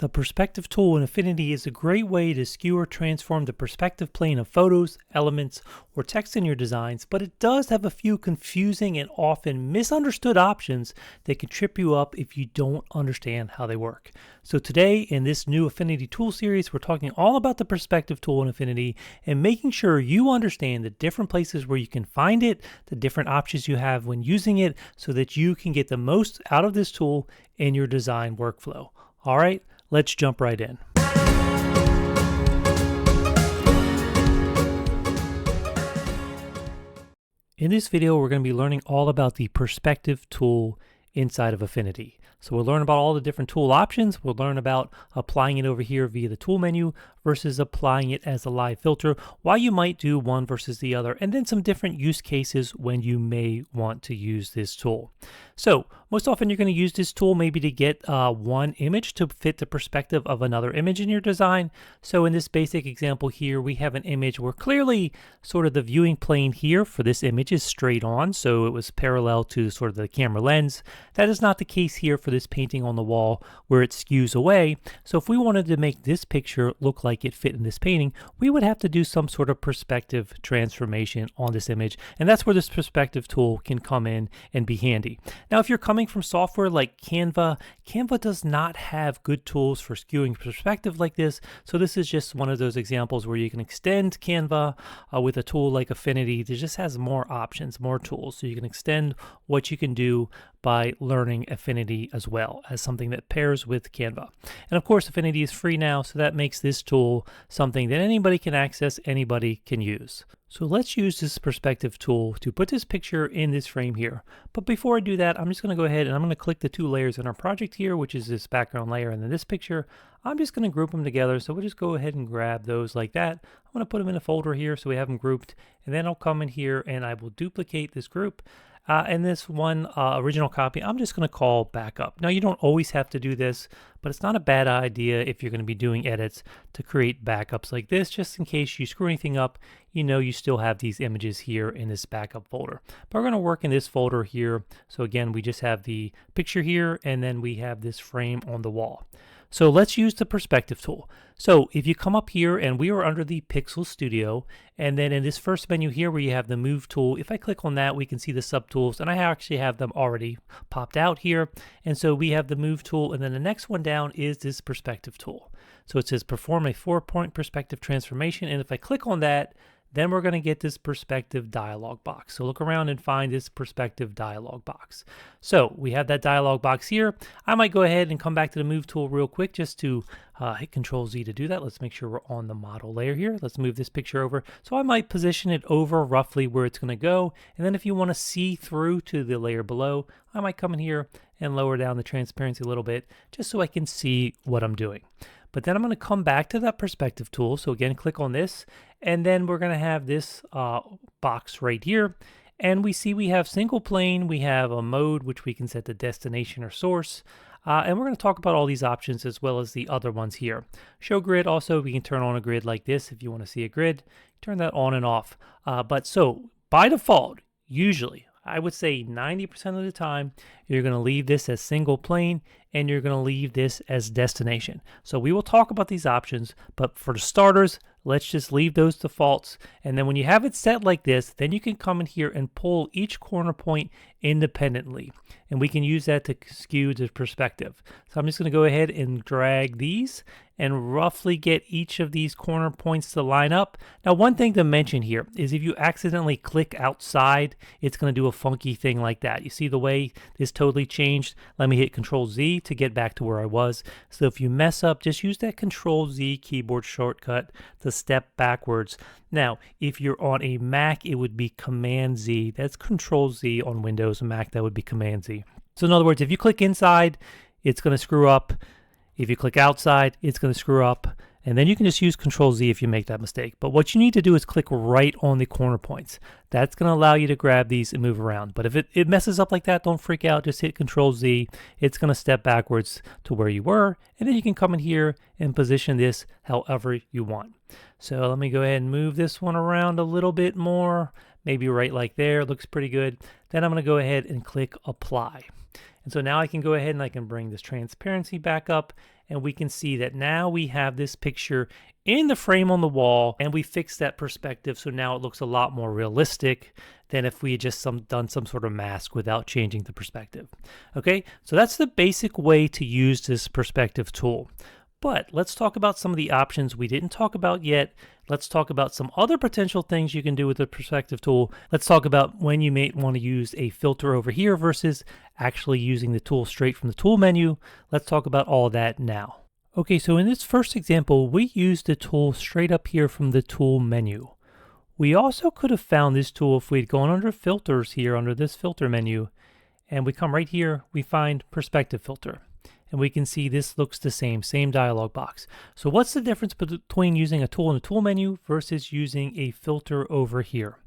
The perspective tool in Affinity is a great way to skew or transform the perspective plane of photos, elements, or text in your designs, but it does have a few confusing and often misunderstood options that can trip you up if you don't understand how they work. So today in this new Affinity tool series, we're talking all about the perspective tool in Affinity and making sure you understand the different places where you can find it, the different options you have when using it, so that you can get the most out of this tool in your design workflow. All right, let's jump right in. In this video, we're going to be learning all about the perspective tool inside of Affinity. So we'll learn about all the different tool options. We'll learn about applying it over here via the tool menu versus applying it as a live filter, why you might do one versus the other, and then some different use cases when you may want to use this tool. So most often you're going to use this tool maybe to get one image to fit the perspective of another image in your design. So in this basic example here, we have an image where clearly sort of the viewing plane here for this image is straight on. So it was parallel to sort of the camera lens. That is not the case here for this painting on the wall where it skews away. So if we wanted to make this picture look like it fit in this painting, we would have to do some sort of perspective transformation on this image. And that's where this perspective tool can come in and be handy. Now, if you're coming from software like Canva, Canva does not have good tools for skewing perspective like this. So this is just one of those examples where you can extend Canva with a tool like Affinity. It just has more options, more tools. So you can extend what you can do by learning Affinity as well as something that pairs with Canva. And of course, Affinity is free now, so that makes this tool something that anybody can access, anybody can use. So let's use this perspective tool to put this picture in this frame here. But before I do that, I'm just going to go ahead and I'm going to click the two layers in our project here, which is this background layer and then this picture. I'm just going to group them together. So we'll just go ahead and grab those like that. I'm going to put them in a folder here so we have them grouped. And then I'll come in here and I will duplicate this group. And this one original copy, I'm just going to call backup. Now, you don't always have to do this, but it's not a bad idea if you're going to be doing edits to create backups like this, just in case you screw anything up, you know you still have these images here in this backup folder. But we're going to work in this folder here. So again, we just have the picture here, and then we have this frame on the wall. So let's use the perspective tool. So if you come up here, and we are under the Pixel Studio, and then in this first menu here where you have the move tool, if I click on that, we can see the subtools, and I actually have them already popped out here. And so we have the move tool, and then the next one down is this perspective tool. So it says perform a 4-point perspective transformation, and if I click on that, then we're going to get this perspective dialog box. So look around and find this perspective dialog box. So we have that dialog box here. I might go ahead and come back to the move tool real quick just to hit Control Z to do that. Let's make sure we're on the model layer here. Let's move this picture over. So I might position it over roughly where it's going to go. And then if you want to see through to the layer below, I might come in here and lower down the transparency a little bit just so I can see what I'm doing. But then I'm going to come back to that perspective tool. So again, click on this, and then we're going to have this box right here. And we see we have single plane, we have a mode, which we can set to destination or source. And we're going to talk about all these options as well as the other ones here. Show grid, also, we can turn on a grid like this if you want to see a grid. Turn that on and off. But so by default, usually, I would say 90% of the time, you're going to leave this as single plane and you're going to leave this as destination. So we will talk about these options, but for the starters, let's just leave those defaults. And then when you have it set like this, then you can come in here and pull each corner point independently. And we can use that to skew the perspective. So I'm just going to go ahead and drag these and roughly get each of these corner points to line up. Now, one thing to mention here is if you accidentally click outside, it's going to do a funky thing like that. You see the way this totally changed? Let me hit Control Z to get back to where I was. So if you mess up, just use that Control Z keyboard shortcut to step backwards. Now, if you're on a Mac, it would be Command Z. That's Control Z on Windows. and Mac, that would be Command Z. So in other words, if you click inside, it's going to screw up. If you click outside, it's going to screw up. And then you can just use Control Z if you make that mistake. But what you need to do is click right on the corner points. That's going to allow you to grab these and move around. But if it messes up like that, don't freak out. Just hit Control Z. It's going to step backwards to where you were. And then you can come in here and position this however you want. So let me go ahead and move this one around a little bit more. Maybe right like there. Looks pretty good. Then I'm going to go ahead and click Apply. And so now I can go ahead and I can bring this transparency back up, and we can see that now we have this picture in the frame on the wall, and we fixed that perspective, so now it looks a lot more realistic than if we had just done some sort of mask without changing the perspective. Okay, so that's the basic way to use this perspective tool. But let's talk about some of the options we didn't talk about yet. Let's talk about some other potential things you can do with the perspective tool. Let's talk about when you may want to use a filter over here versus actually using the tool straight from the tool menu. Let's talk about all of that now. Okay, so in this first example, we used the tool straight up here from the tool menu. We also could have found this tool if we'd gone under filters here under this filter menu, and we come right here, we find perspective filter. And we can see this looks the same dialog box. So what's the difference between using a tool in the tool menu versus using a filter over here?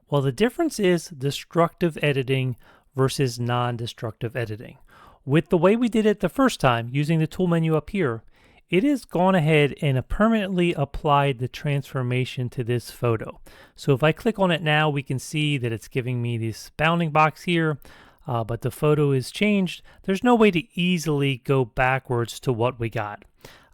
Well, the difference is destructive editing versus non-destructive editing. With the way we did it the first time, using the tool menu up here, it has gone ahead and permanently applied the transformation to this photo. So if I click on it now, we can see that it's giving me this bounding box here. But the photo is changed. There's no way to easily go backwards to what we got.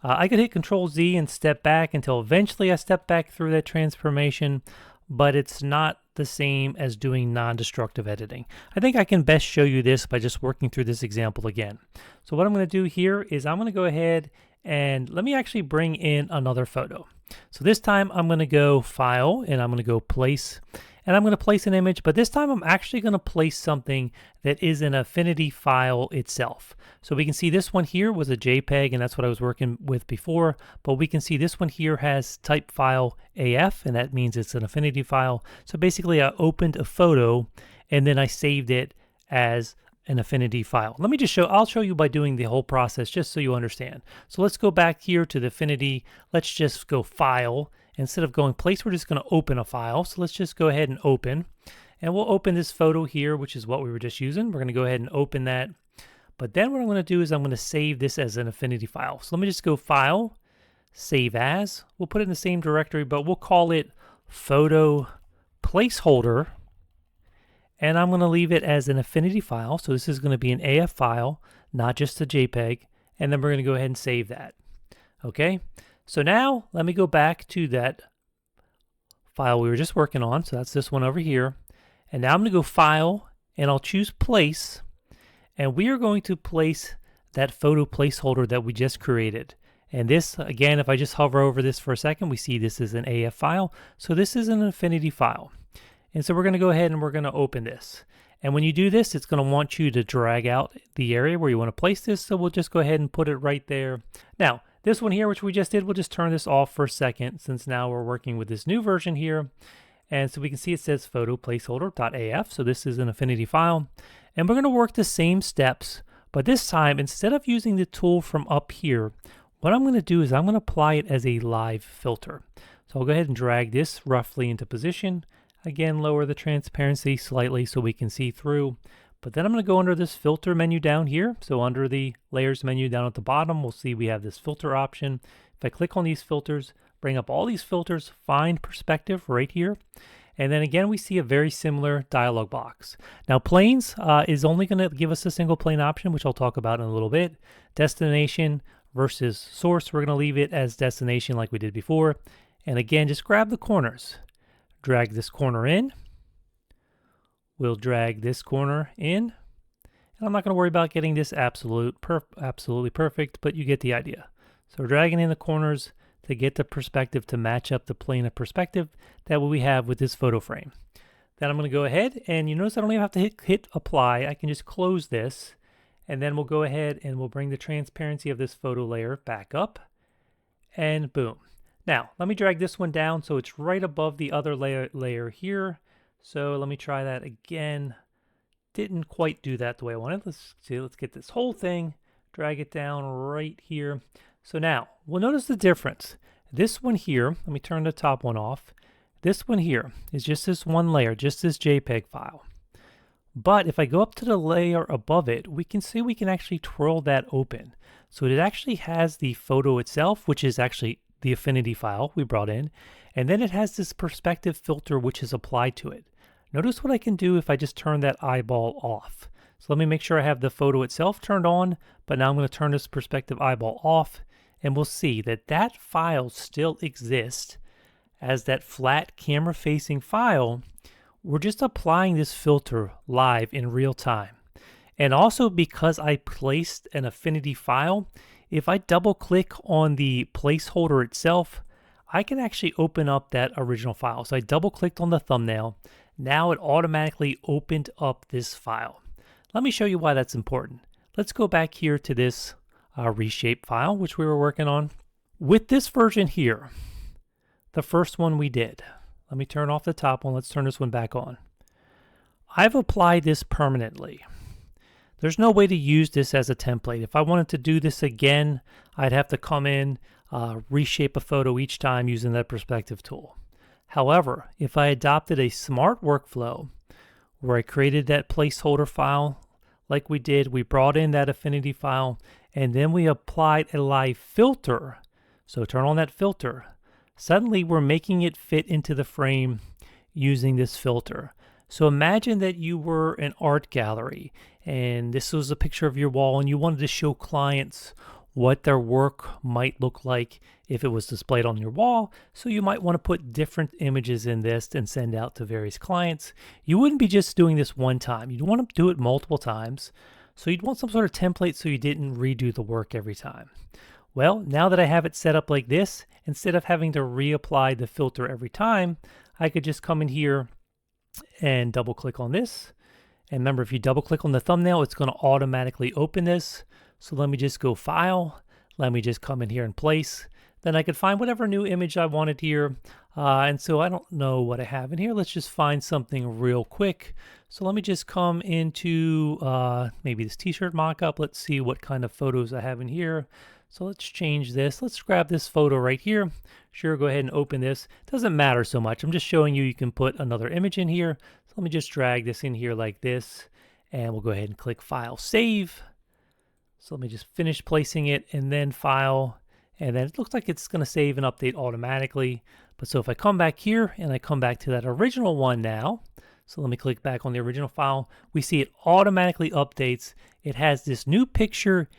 I could hit Control Z and step back until eventually I step back through that transformation, but it's not the same as doing non-destructive editing. I think I can best show you this by just working through this example again. So what I'm going to do here is I'm going to go ahead and let me actually bring in another photo. So this time I'm going to go File and I'm going to go Place. And I'm going to place an image, but this time I'm actually going to place something that is an Affinity file itself. So we can see this one here was a JPEG, and that's what I was working with before, but we can see this one here has type file AF, and that means it's an Affinity file. So basically I opened a photo, and then I saved it as an Affinity file. Let me just I'll show you by doing the whole process just so you understand. So let's go back here to the Affinity. Let's just go File. Instead of going Place, we're just going to open a file. So let's just go ahead and open. And we'll open this photo here, which is what we were just using. We're going to go ahead and open that. But then what I'm going to do is I'm going to save this as an Affinity file. So let me just go File, Save As. We'll put it in the same directory, but we'll call it Photo Placeholder. And I'm going to leave it as an Affinity file. So this is going to be an AF file, not just a JPEG. And then we're going to go ahead and save that. Okay. So now let me go back to that file we were just working on. So that's this one over here. And now I'm going to go File and I'll choose Place. And we are going to place that photo placeholder that we just created. And this, again, if I just hover over this for a second, we see this is an AF file. So this is an Affinity file. And so we're going to go ahead and we're going to open this. And when you do this, it's going to want you to drag out the area where you want to place this. So we'll just go ahead and put it right there. Now, this one here, which we just did, we'll just turn this off for a second since now we're working with this new version here. And so we can see it says photo placeholder.af. So this is an Affinity file. And we're going to work the same steps, but this time, instead of using the tool from up here, what I'm going to do is I'm going to apply it as a live filter. So I'll go ahead and drag this roughly into position. Again, lower the transparency slightly so we can see through. But then I'm going to go under this filter menu down here. So under the layers menu down at the bottom, we'll see we have this filter option. If I click on these filters, bring up all these filters, find perspective right here. And then again, we see a very similar dialog box. Now planes is only going to give us a single plane option, which I'll talk about in a little bit. Destination versus source, we're going to leave it as destination like we did before. And again, just grab the corners. Drag this corner in. We'll drag this corner in. And I'm not going to worry about getting this absolutely perfect, but you get the idea. So we're dragging in the corners to get the perspective to match up the plane of perspective that we have with this photo frame. Then I'm going to go ahead and you notice I don't even have to hit apply. I can just close this and then we'll go ahead and we'll bring the transparency of this photo layer back up and boom. Now let me drag this one down so it's right above the other layer here. So let me try that again. Didn't quite do that the way I wanted. Let's see, let's get this whole thing, drag it down right here. So now we'll notice the difference. This one here, let me turn the top one off. This one here is just this one layer, just this JPEG file. But if I go up to the layer above it, we can see we can actually twirl that open. So it actually has the photo itself, which is actually the Affinity file we brought in. And then it has this perspective filter, which is applied to it. Notice what I can do if I just turn that eyeball off. So let me make sure I have the photo itself turned on, but now I'm going to turn this perspective eyeball off, and we'll see that that file still exists as that flat camera facing file. We're just applying this filter live in real time. And also because I placed an Affinity file, if I double click on the placeholder itself, I can actually open up that original file. So I double clicked on the thumbnail. Now it automatically opened up this file. Let me show you why that's important. Let's go back here to this reshape file, which we were working on. With this version here, the first one we did, let me turn off the top one. Let's turn this one back on. I've applied this permanently. There's no way to use this as a template. If I wanted to do this again, I'd have to come in, reshape a photo each time using that perspective tool. However, if I adopted a smart workflow where I created that placeholder file like we did, we brought in that Affinity file, and then we applied a live filter. So turn on that filter. Suddenly we're making it fit into the frame using this filter. So imagine that you were an art gallery and this was a picture of your wall and you wanted to show clients what their work might look like if it was displayed on your wall. So you might want to put different images in this and send out to various clients. You wouldn't be just doing this one time. You'd want to do it multiple times. So you'd want some sort of template so you didn't redo the work every time. Well, now that I have it set up like this, instead of having to reapply the filter every time, I could just come in here and double click on this. And remember, if you double click on the thumbnail, it's going to automatically open this. So let me just go File. Let me just come in here and Place. Then I could find whatever new image I wanted here. And so I don't know what I have in here. Let's just find something real quick. So let me just come into maybe this t-shirt mock-up. Let's see what kind of photos I have in here. So let's change this. Let's grab this photo right here. Sure, go ahead and open this. Doesn't matter so much. I'm just showing you can put another image in here. So let me just drag this in here like this. And we'll go ahead and click File, Save. So let me just finish placing it and then File. And then it looks like it's going to save and update automatically. But so if I come back here and I come back to that original one now, so let me click back on the original file, we see it automatically updates. It has this new picture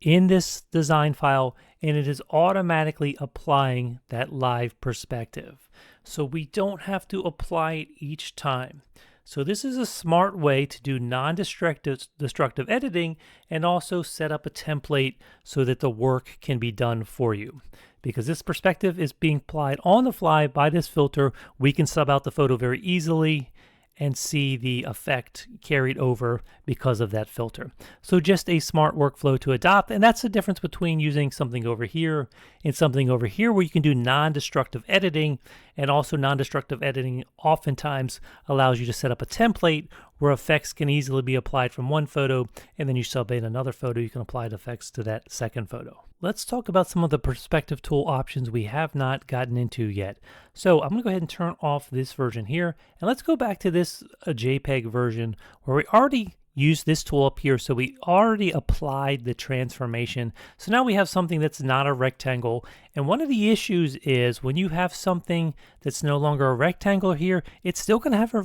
in this design file, and it is automatically applying that live perspective. So we don't have to apply it each time. So this is a smart way to do non-destructive editing and also set up a template so that the work can be done for you. Because this perspective is being applied on the fly by this filter, we can sub out the photo very easily and see the effect carried over because of that filter. So just a smart workflow to adopt, and that's the difference between using something over here and something over here where you can do non-destructive editing, and also non-destructive editing oftentimes allows you to set up a template where effects can easily be applied from one photo, and then you sub in another photo, you can apply the effects to that second photo. Let's talk about some of the perspective tool options we have not gotten into yet. So I'm going to go ahead and turn off this version here, and let's go back to this JPEG version where we already used this tool up here. So we already applied the transformation. So now we have something that's not a rectangle. And one of the issues is when you have something that's no longer a rectangle here, it's still going to have a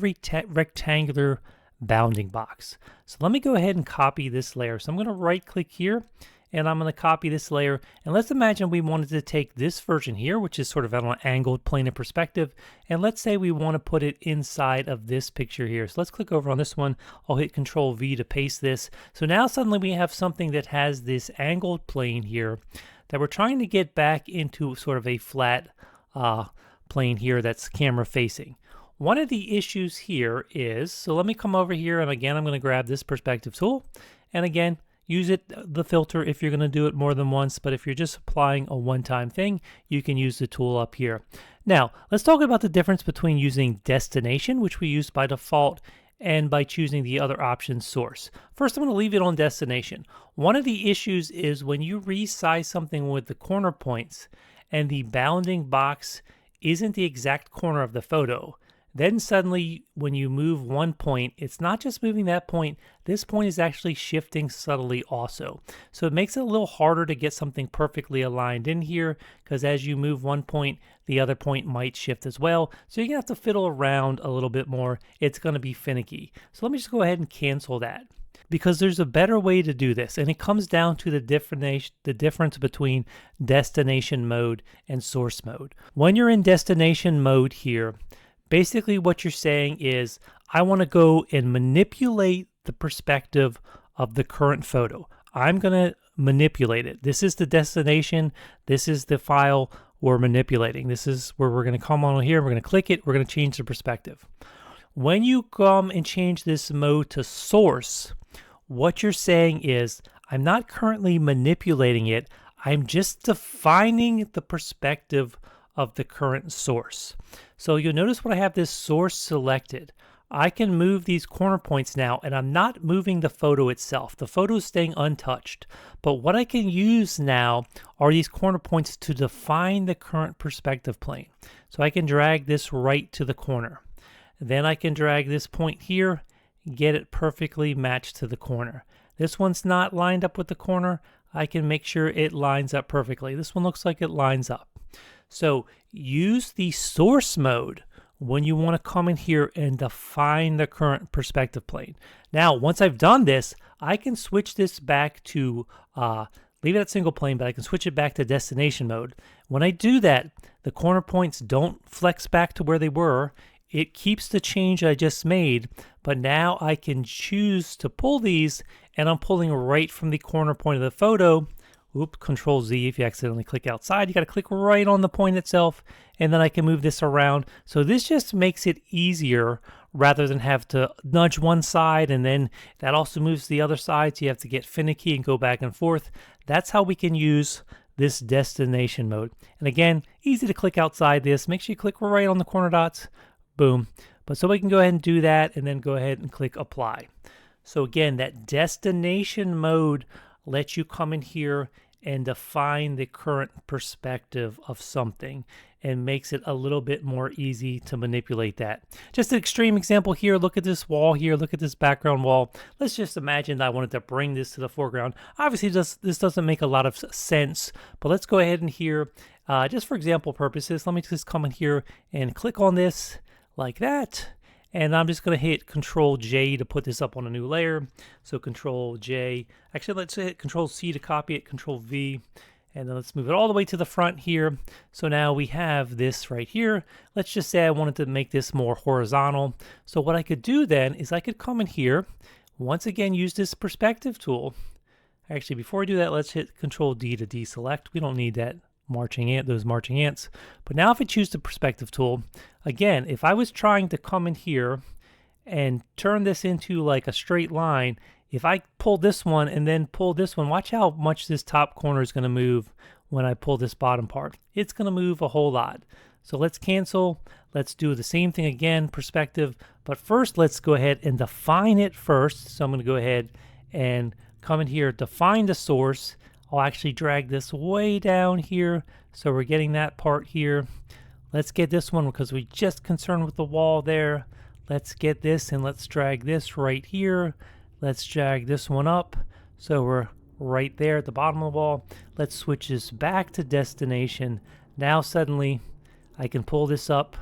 rectangular bounding box. So let me go ahead and copy this layer. So I'm going to right click here and I'm going to copy this layer. And let's imagine we wanted to take this version here, which is sort of on an angled plane of perspective. And let's say we want to put it inside of this picture here. So let's click over on this one. I'll hit Control V to paste this. So now suddenly we have something that has this angled plane here that we're trying to get back into sort of a flat plane here that's camera facing. One of the issues here is, so let me come over here and again, I'm going to grab this perspective tool. And again, use the filter if you're going to do it more than once, but if you're just applying a one-time thing, you can use the tool up here. Now, let's talk about the difference between using destination, which we use by default, and by choosing the other option source. First, I'm going to leave it on destination. One of the issues is when you resize something with the corner points and the bounding box isn't the exact corner of the photo, then suddenly when you move one point, it's not just moving that point, this point is actually shifting subtly also. So it makes it a little harder to get something perfectly aligned in here because as you move one point, the other point might shift as well. So you're gonna have to fiddle around a little bit more. It's gonna be finicky. So let me just go ahead and cancel that. because there's a better way to do this, and it comes down to the difference between destination mode and source mode. When you're in destination mode here, basically what you're saying is, I want to go and manipulate the perspective of the current photo. I'm going to manipulate it. This is the destination. This is the file we're manipulating. This is where we're going to come on here. We're going to click it. We're going to change the perspective. When you come and change this mode to source, what you're saying is, I'm not currently manipulating it. I'm just defining the perspective of the current source. So you'll notice when I have this source selected, I can move these corner points now, and I'm not moving the photo itself. The photo is staying untouched. But what I can use now are these corner points to define the current perspective plane. So I can drag this right to the corner. Then I can drag this point here, get it perfectly matched to the corner. This one's not lined up with the corner. I can make sure it lines up perfectly. This one looks like it lines up. So use the source mode when you want to come in here and define the current perspective plane. Now, once I've done this, I can switch this back to, leave it at single plane, but I can switch it back to destination mode. When I do that, the corner points don't flex back to where they were. It keeps the change I just made, but now I can choose to pull these, and I'm pulling right from the corner point of the photo. Oops, Control Z if you accidentally click outside. You got to click right on the point itself, and then I can move this around. So this just makes it easier rather than have to nudge one side, and then that also moves the other side, so you have to get finicky and go back and forth. That's how we can use this destination mode. And again, easy to click outside this. Make sure you click right on the corner dots. Boom. But so we can go ahead and do that, and then go ahead and click apply. So again, that destination mode lets you come in here and define the current perspective of something, and makes it a little bit more easy to manipulate that. Just an extreme example here. Look at this wall here. Look at this background wall. Let's just imagine that I wanted to bring this to the foreground. Obviously, this doesn't make a lot of sense, but let's go ahead and here, just for example purposes, let me just come in here and click on this like that. And I'm just going to hit Control J to put this up on a new layer. So Control J. Actually, let's hit Control C to copy it, Control V. And then let's move it all the way to the front here. So now we have this right here. Let's just say I wanted to make this more horizontal. So what I could do then is I could come in here, once again use this perspective tool. Actually, before I do that, let's hit Control D to deselect. We don't need that those marching ants. But now if I choose the perspective tool, again, if I was trying to come in here and turn this into like a straight line, if I pull this one and then pull this one, watch how much this top corner is going to move when I pull this bottom part. It's going to move a whole lot. So let's cancel. Let's do the same thing again, perspective. But first, let's go ahead and define it first. So I'm going to go ahead and come in here, define the source. I'll actually drag this way down here, so we're getting that part here. Let's get this one because we're just concerned with the wall there. Let's get this, and let's drag this right here. Let's drag this one up, so we're right there at the bottom of the wall. Let's switch this back to destination. Now suddenly I can pull this up,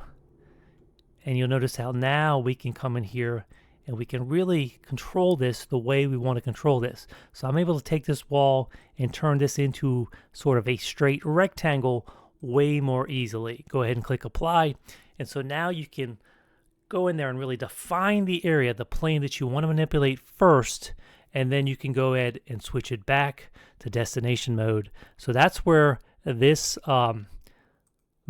and you'll notice how now we can come in here and we can really control this the way we want to control this. So I'm able to take this wall and turn this into sort of a straight rectangle way more easily. Go ahead and click apply. And so now you can go in there and really define the area, the plane that you want to manipulate first, and then you can go ahead and switch it back to destination mode. So that's where this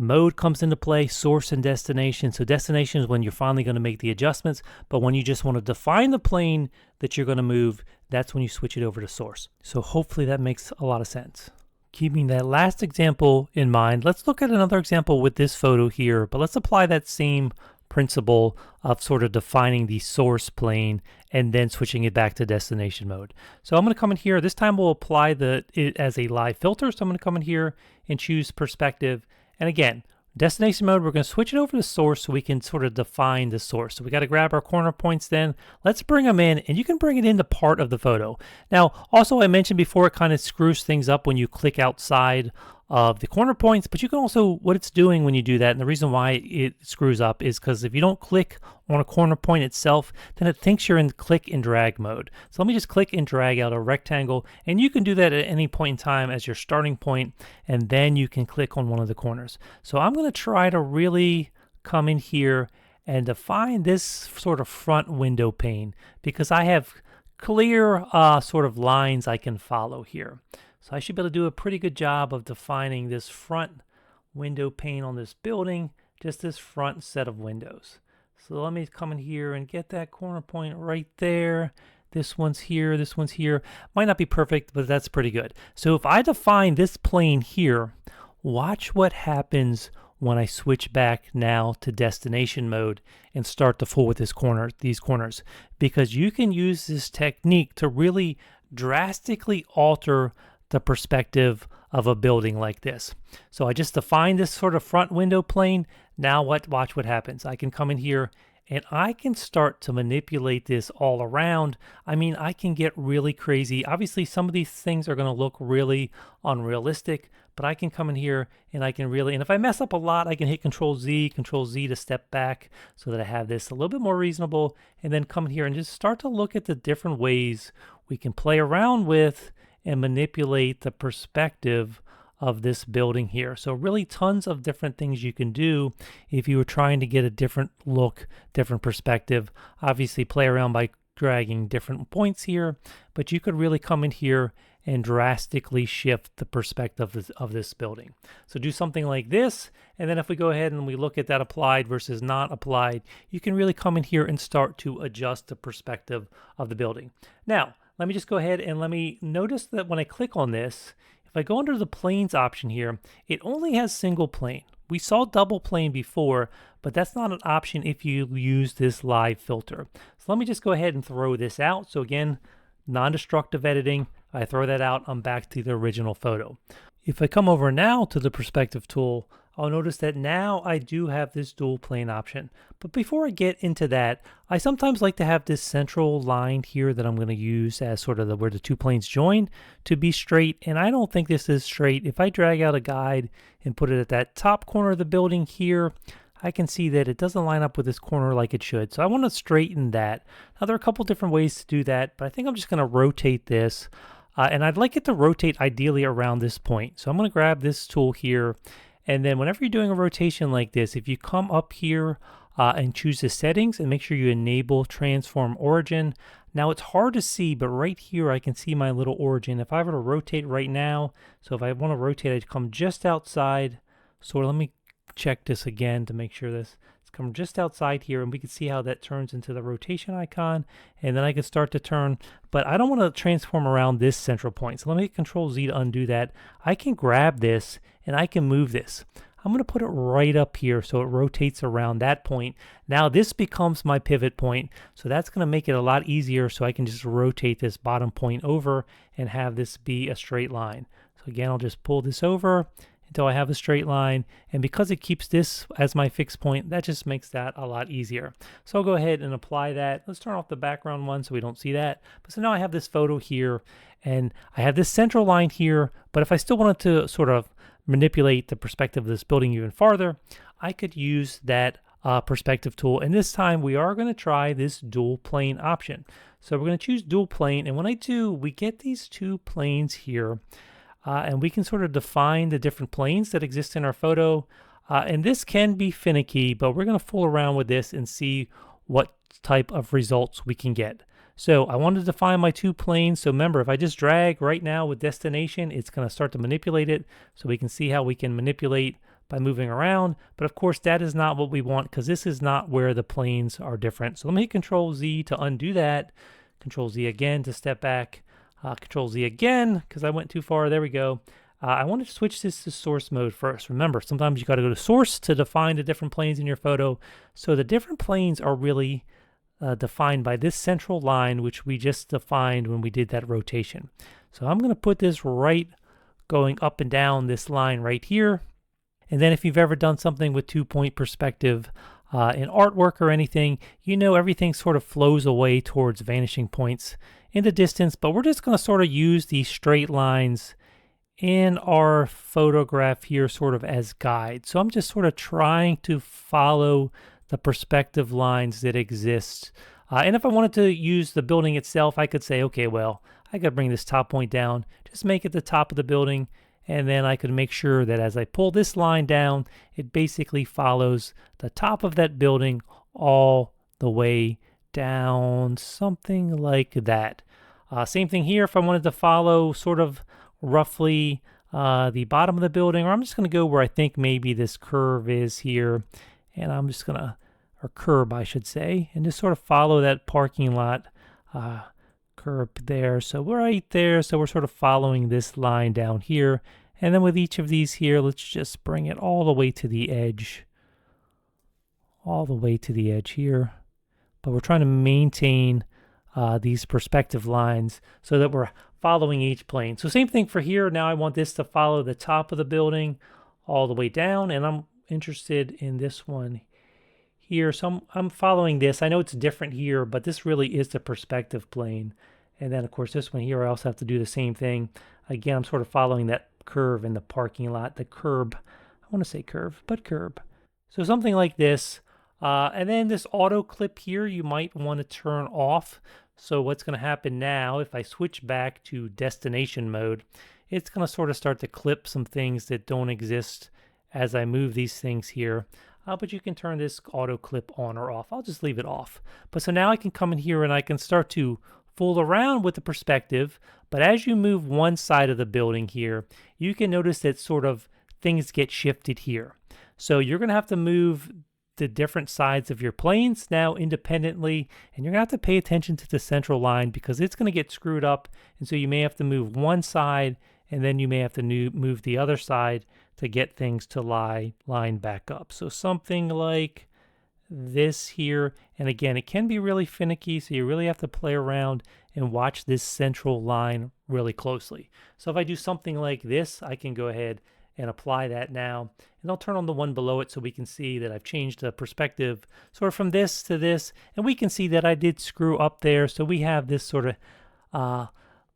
mode comes into play, source and destination. So destination is when you're finally going to make the adjustments, but when you just want to define the plane that you're going to move, that's when you switch it over to source. So hopefully that makes a lot of sense. Keeping that last example in mind, let's look at another example with this photo here, but let's apply that same principle of sort of defining the source plane and then switching it back to destination mode. So I'm going to come in here. This time we'll apply it as a live filter. So I'm going to come in here and choose perspective. And again, destination mode, we're going to switch it over to source so we can sort of define the source. So we got to grab our corner points then. Let's bring them in, and you can bring it into part of the photo. Now, also I mentioned before, it kind of screws things up when you click outside of the corner points, but you can also, what it's doing when you do that, and the reason why it screws up is because if you don't click on a corner point itself, then it thinks you're in click and drag mode. So let me just click and drag out a rectangle, and you can do that at any point in time as your starting point, and then you can click on one of the corners. So I'm going to try to really come in here and define this sort of front window pane, because I have clear sort of lines I can follow here. So I should be able to do a pretty good job of defining this front window pane on this building, just this front set of windows. So let me come in here and get that corner point right there. This one's here, this one's here. Might not be perfect, but that's pretty good. So if I define this plane here, watch what happens when I switch back now to destination mode and start to fool with these corners, because you can use this technique to really drastically alter the perspective of a building like this. So I just defined this sort of front window plane. Now watch what happens. I can come in here and I can start to manipulate this all around. I mean, I can get really crazy. Obviously, some of these things are going to look really unrealistic, but I can come in here and I can really, and if I mess up a lot, I can hit Control Z to step back so that I have this a little bit more reasonable, and then come in here and just start to look at the different ways we can play around with and manipulate the perspective of this building here. So really tons of different things you can do if you were trying to get a different look, different perspective. Obviously play around by dragging different points here, but you could really come in here and drastically shift the perspective of this building. So do something like this, and then if we go ahead and we look at that applied versus not applied, you can really come in here and start to adjust the perspective of the building. Now, let me just go ahead and let me notice that when I click on this, if I go under the planes option here, it only has single plane. We saw double plane before, but that's not an option if you use this live filter. So let me just go ahead and throw this out. So again, non-destructive editing, I throw that out, I'm back to the original photo. If I come over now to the perspective tool, I'll notice that now I do have this dual plane option. But before I get into that, I sometimes like to have this central line here that I'm going to use as sort of where the two planes join to be straight, and I don't think this is straight. If I drag out a guide and put it at that top corner of the building here, I can see that it doesn't line up with this corner like it should. So I want to straighten that. Now there are a couple different ways to do that, but I think I'm just going to rotate this. And I'd like it to rotate ideally around this point. So I'm going to grab this tool here. And then whenever you're doing a rotation like this, if you come up here and choose the settings and make sure you enable transform origin. Now it's hard to see, but right here I can see my little origin. If I were to rotate right now, so if I want to rotate, I'd come just outside. So let me check this again to make sure this. It's come just outside here, and we can see how that turns into the rotation icon, and then I can start to turn, but I don't want to transform around this central point. So let me hit Control Z to undo that. I can grab this and I can move this. I'm going to put it right up here so it rotates around that point. Now this becomes my pivot point, so that's going to make it a lot easier, so I can just rotate this bottom point over and have this be a straight line. So again, I'll just pull this over until I have a straight line, and because it keeps this as my fixed point, that just makes that a lot easier. So I'll go ahead and apply that. Let's turn off the background one so we don't see that. But so now I have this photo here, and I have this central line here, but if I still wanted to sort of manipulate the perspective of this building even farther, I could use that perspective tool, and this time we are going to try this dual plane option. So we're going to choose dual plane, and when I do, we get these two planes here. And we can sort of define the different planes that exist in our photo. And this can be finicky, but we're going to fool around with this and see what type of results we can get. So I want to define my two planes. So remember, if I just drag right now with destination, it's going to start to manipulate it. So we can see how we can manipulate by moving around. But of course, that is not what we want, because this is not where the planes are different. So let me hit Control Z to undo that. Control Z again to step back. Control Z again, because I went too far. There we go. I want to switch this to source mode first. Remember, sometimes you got to go to source to define the different planes in your photo. So the different planes are really defined by this central line, which we just defined when we did that rotation. So I'm going to put this right going up and down this line right here. And then if you've ever done something with 2-point perspective in artwork or anything, you know everything sort of flows away towards vanishing points in the distance, but we're just going to sort of use these straight lines in our photograph here sort of as guide. So I'm just sort of trying to follow the perspective lines that exist. And if I wanted to use the building itself, I could say, okay, well, I could bring this top point down, just make it the top of the building, and then I could make sure that as I pull this line down, it basically follows the top of that building all the way down, something like that. Same thing here if I wanted to follow sort of roughly the bottom of the building, or I'm just going to go where I think maybe this curve is here, and I'm just going to, or curb I should say, and just sort of follow that parking lot curve there. So we're right there, so we're sort of following this line down here, and then with each of these here, let's just bring it all the way to the edge, all the way to the edge here. But we're trying to maintain these perspective lines so that we're following each plane. So same thing for here. Now I want this to follow the top of the building all the way down, and I'm interested in this one here. So I'm following this. I know it's different here, but this really is the perspective plane. And then of course this one here, I also have to do the same thing. Again, I'm sort of following that curve in the parking lot, the curb. I want to say curve, but curb. So something like this. And then this auto clip here, you might want to turn off. So what's going to happen now, if I switch back to destination mode, it's going to sort of start to clip some things that don't exist as I move these things here. But you can turn this auto clip on or off. I'll just leave it off. But so now I can come in here and I can start to fool around with the perspective. But as you move one side of the building here, you can notice that sort of things get shifted here. So you're going to have to move the different sides of your planes now independently, and you're going to have to pay attention to the central line because it's going to get screwed up, and so you may have to move one side and then you may have to move the other side to get things to line back up. So something like this here, and again, it can be really finicky, so you really have to play around and watch this central line really closely. So if I do something like this, I can go ahead and apply that now. And I'll turn on the one below it so we can see that I've changed the perspective sort of from this to this. And we can see that I did screw up there. So we have this sort of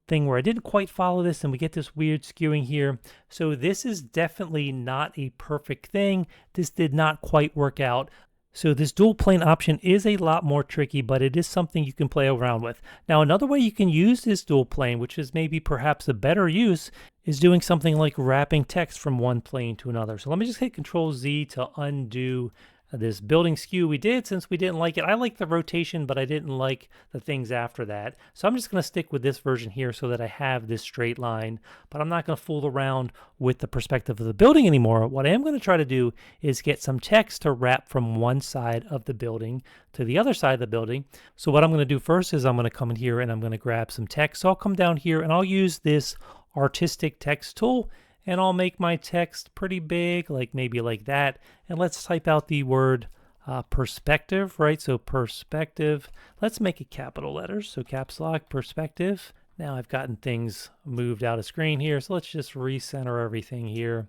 thing where I didn't quite follow this and we get this weird skewing here. So this is definitely not a perfect thing. This did not quite work out. So this dual plane option is a lot more tricky, but it is something you can play around with. Now, another way you can use this dual plane, which is maybe perhaps a better use, is doing something like wrapping text from one plane to another. So let me just hit Control Z to undo this building skew we did since we didn't like it. I like the rotation, but I didn't like the things after that. So I'm just going to stick with this version here so that I have this straight line, but I'm not going to fool around with the perspective of the building anymore. What I am going to try to do is get some text to wrap from one side of the building to the other side of the building. So what I'm going to do first is I'm going to come in here and I'm going to grab some text. So I'll come down here and I'll use this artistic text tool, and I'll make my text pretty big, like maybe like that. And let's type out the word perspective, right? So perspective, let's make it capital letters. So caps lock, perspective. Now I've gotten things moved out of screen here. So let's just recenter everything here.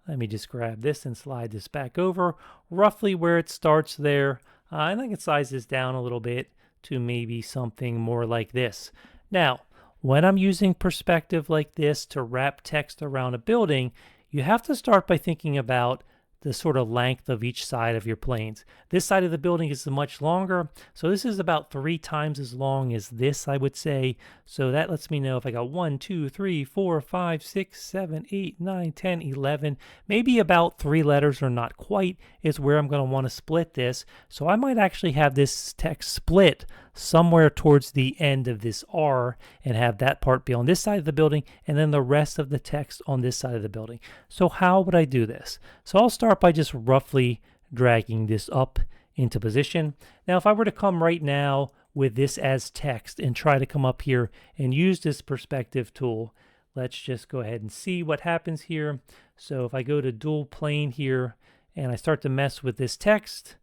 Let me just grab this and slide this back over roughly where it starts there. And I can size this down a little bit to maybe something more like this. Now, when I'm using perspective like this to wrap text around a building, you have to start by thinking about the sort of length of each side of your planes. This side of the building is much longer, so this is about 3 times as long as this, I would say. So that lets me know if I got 1, 2, 3, 4, 5, 6, 7, 8, 9, 10, 11, maybe about 3 letters or not quite is where I'm going to want to split this. So I might actually have this text split somewhere towards the end of this R and have that part be on this side of the building and then the rest of the text on this side of the building. So how would I do this? So I'll start by just roughly dragging this up into position. Now if I were to come right now with this as text and try to come up here and use this perspective tool, let's just go ahead and see what happens here. So if I go to dual plane here and I start to mess with this text,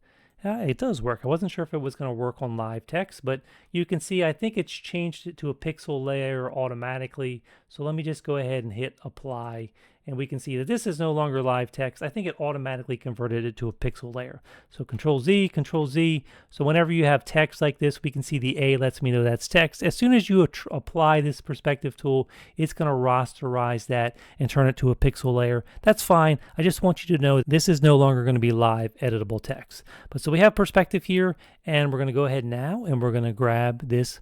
it does work. I wasn't sure if it was going to work on live text, but you can see I think it's changed it to a pixel layer automatically. So let me just go ahead and hit apply. and we can see that this is no longer live text. I think it automatically converted it to a pixel layer. So Control Z, Control Z. So whenever you have text like this, we can see the A lets me know that's text. As soon as you apply this perspective tool, it's going to rasterize that and turn it to a pixel layer. That's fine. I just want you to know this is no longer going to be live editable text. But so we have perspective here, and we're going to go ahead now and we're going to grab this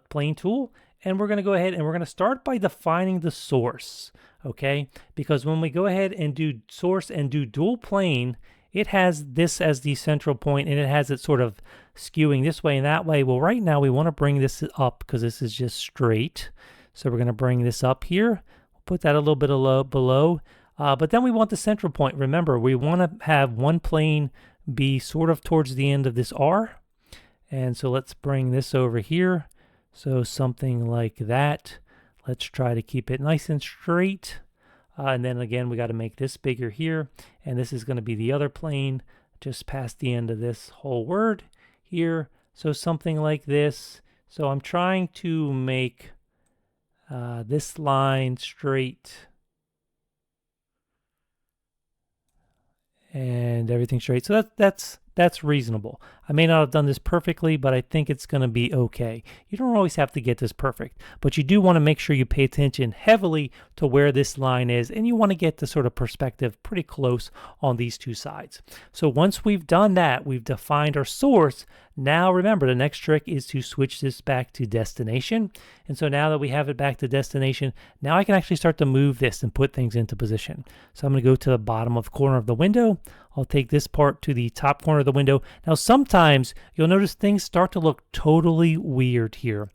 plane tool, and we're going to go ahead and we're going to start by defining the source. Okay, because when we go ahead and do source and do dual plane, it has this as the central point, and it has it sort of skewing this way and that way. Well, right now we want to bring this up because this is just straight. So we're going to bring this up here. We'll put that a little bit below. But then we want the central point. Remember, we want to have one plane be sort of towards the end of this R. And so let's bring this over here. So something like that. Let's try to keep it nice and straight. And then again, we got to make this bigger here. And this is going to be the other plane just past the end of this whole word here. So something like this. So I'm trying to make this line straight and everything straight. So that's reasonable. I may not have done this perfectly, but I think it's going to be okay. You don't always have to get this perfect, but you do want to make sure you pay attention heavily to where this line is, and you want to get the sort of perspective pretty close on these two sides. So once we've done that, we've defined our source. Now remember, the next trick is to switch this back to destination. And so now that we have it back to destination, now I can actually start to move this and put things into position. So I'm going to go to the bottom of the corner of the window. I'll take this part to the top corner of the window. Now sometimes you'll notice things start to look totally weird here.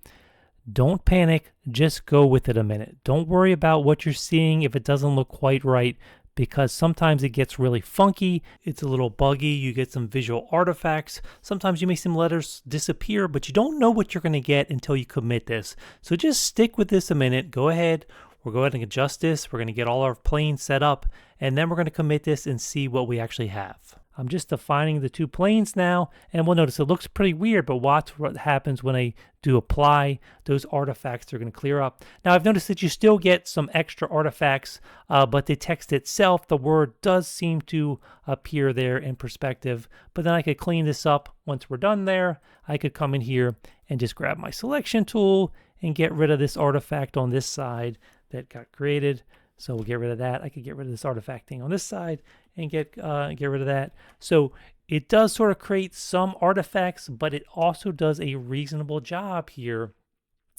Don't panic, just go with it a minute. Don't worry about what you're seeing if it doesn't look quite right, because sometimes it gets really funky. It's a little buggy. You get some visual artifacts. Sometimes you make some letters disappear, but you don't know what you're going to get until you commit this. So just stick with this a minute. Go ahead. We'll go ahead and adjust this. We're going to get all our planes set up, and then we're going to commit this and see what we actually have. I'm just defining the two planes now, and we'll notice it looks pretty weird, but watch what happens when I do apply. Those artifacts are going to clear up. Now I've noticed that you still get some extra artifacts, but the text itself, the word does seem to appear there in perspective. But then I could clean this up once we're done there. I could come in here and just grab my selection tool and get rid of this artifact on this side that got created. So we'll get rid of that. I could get rid of this artifact thing on this side and get rid of that. So it does sort of create some artifacts, but it also does a reasonable job here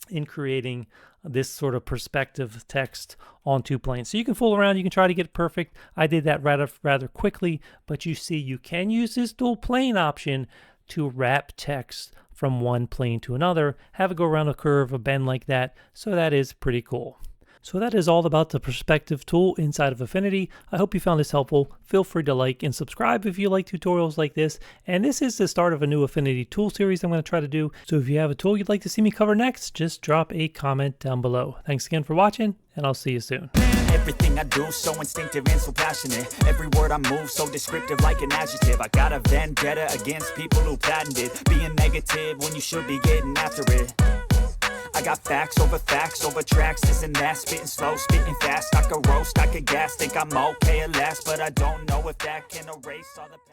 in creating this sort of perspective text on two planes. So you can fool around, you can try to get it perfect. I did that rather quickly, but you see you can use this dual plane option to wrap text from one plane to another, have it go around a curve, a bend like that. So that is pretty cool. So that is all about the perspective tool inside of Affinity. I hope you found this helpful. Feel free to like and subscribe if you like tutorials like this. And this is the start of a new Affinity tool series I'm going to try to do. So if you have a tool you'd like to see me cover next, just drop a comment down below. Thanks again for watching, and I'll see you soon. Everything I do so instinctive and so passionate. Every word I move so descriptive like an adjective. I got a vendetta against people who patented being negative when you should be getting after it. I got facts over tracks, this and that. Spitting slow, spitting fast. I could roast, I could gas. Think I'm okay at last, but I don't know if that can erase all the past.